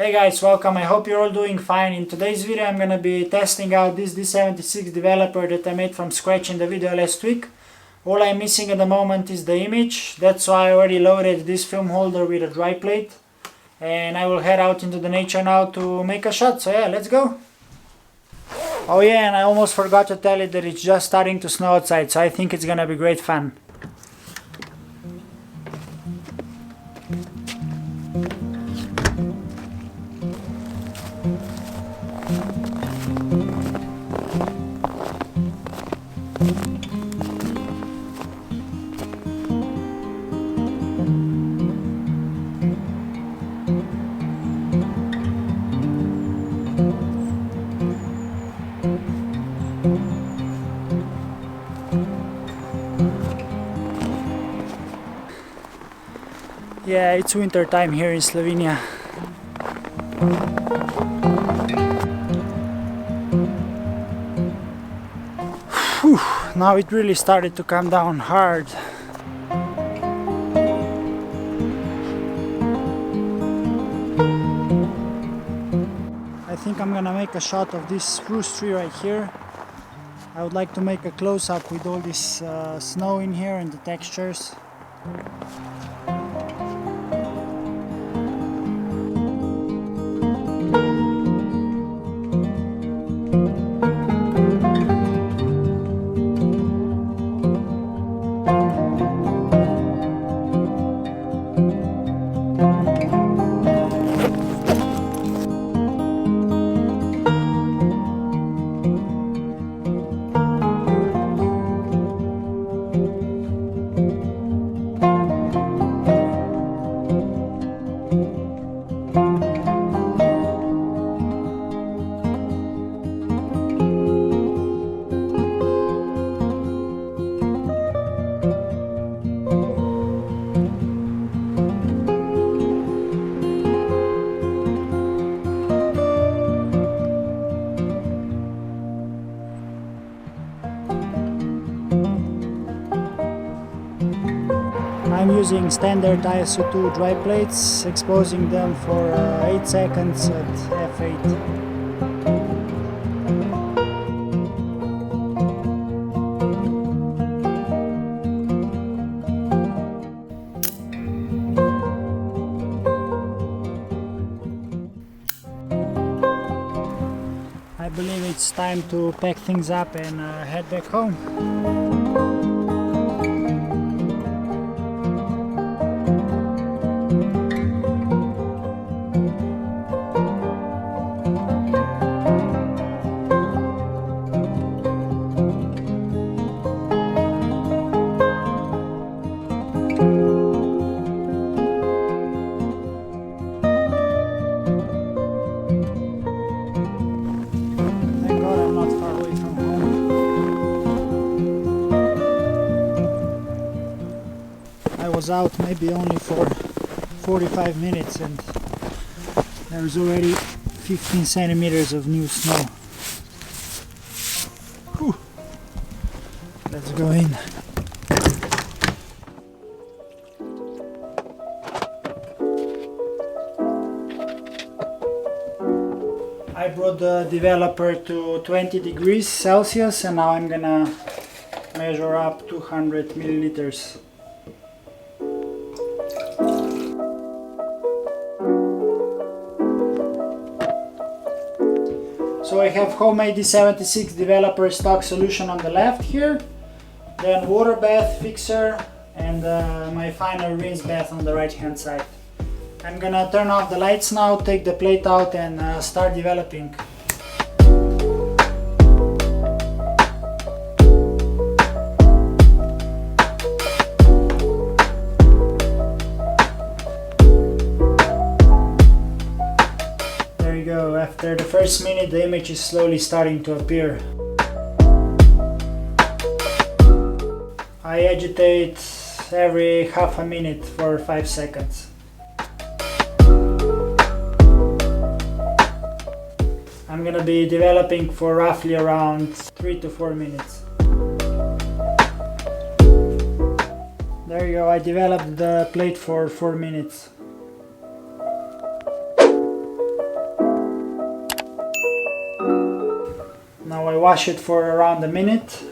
Hey guys, welcome. I hope you're all doing fine. In today's video I'm gonna be testing out this D76 developer that I made from scratch in the video last week. All I'm missing at the moment is the image. That's why I already loaded this film holder with a dry plate. And I will head out into the nature now to make a shot. So yeah, let's go. Oh yeah, and I almost forgot to tell you that it's just starting to snow outside, so I think it's gonna be great fun. Yeah, it's winter time here in Slovenia. Whew, now it really started to come down hard. I think I'm gonna make a shot of this spruce tree right here. I would like to make a close-up with all this snow in here and the textures. I'm using standard ISO2 dry plates, exposing them for 8 seconds at f8. I believe it's time to pack things up and head back home. I was out maybe only for 45 minutes and there's already 15 centimeters of new snow. Whew. Let's go in. I brought the developer to 20 degrees Celsius and now I'm gonna measure up 200 milliliters. So I have homemade D76 developer stock solution on the left here, then water bath fixer and my final rinse bath on the right hand side. I'm gonna turn off the lights now, take the plate out and start developing. After the first minute, the image is slowly starting to appear. I agitate every half a minute for 5 seconds. I'm gonna be developing for roughly around 3 to 4 minutes. There you go, I developed the plate for 4 minutes. wash it for around a minute.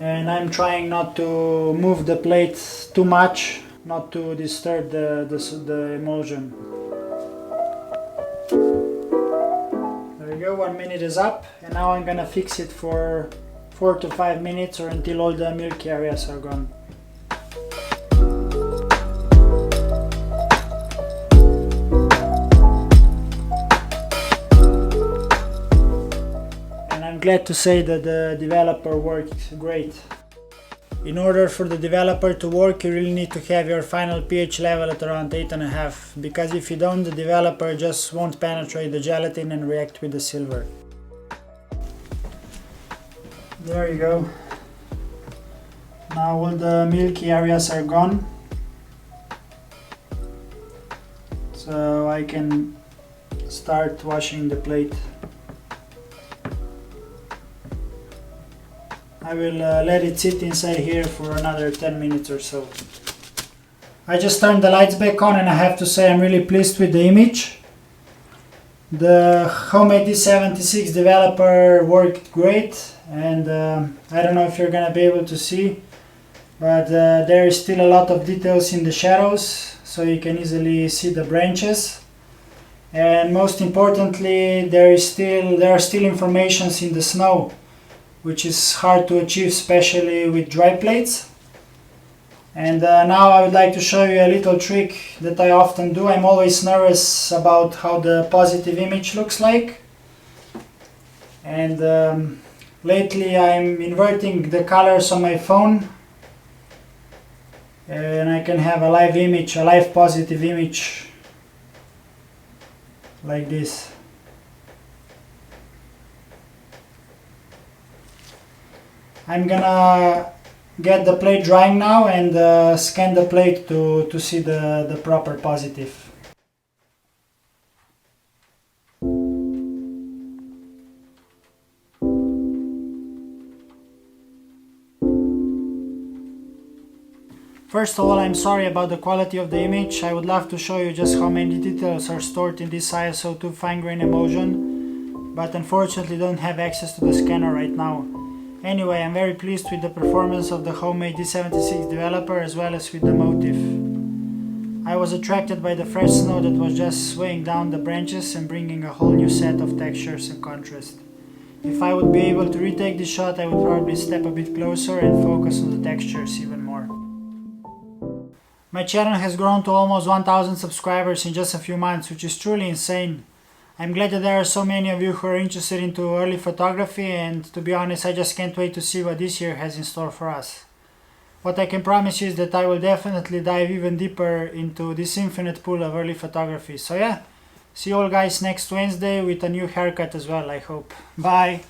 And I'm trying not to move the plate too much, not to disturb the emulsion. There we go, 1 minute is up, and now I'm gonna fix it for 4 to 5 minutes or until all the milky areas are gone. Glad to say that the developer worked great. In order for the developer to work, you really need to have your final pH level at around 8.5, because if you don't, the developer just won't penetrate the gelatin and react with the silver. There you go. Now all the milky areas are gone, so I can start washing the plate. I will let it sit inside here for another 10 minutes or so. I just turned the lights back on, and I have to say I'm really pleased with the image. The homemade D76 developer worked great, and I don't know if you're gonna be able to see, but there is still a lot of details in the shadows, so you can easily see the branches. And most importantly, there are still informations in the snow, which is hard to achieve, especially with dry plates. And now I would like to show you a little trick that I often do. I'm always nervous about how the positive image looks like. And lately I'm inverting the colors on my phone, and I can have a live image, a live positive image like this. I'm gonna get the plate drying now and scan the plate to see the proper positive. First of all, I'm sorry about the quality of the image. I would love to show you just how many details are stored in this ISO 2 fine grain emulsion, but unfortunately don't have access to the scanner right now. Anyway, I'm very pleased with the performance of the homemade D76 developer as well as with the motif. I was attracted by the fresh snow that was just swaying down the branches and bringing a whole new set of textures and contrast. If I would be able to retake this shot, I would probably step a bit closer and focus on the textures even more. My channel has grown to almost 1000 subscribers in just a few months, which is truly insane. I'm glad that there are so many of you who are interested into early photography, and to be honest, I just can't wait to see what this year has in store for us. What I can promise you is that I will definitely dive even deeper into this infinite pool of early photography. So yeah, see you all guys next Wednesday with a new haircut as well, I hope. Bye!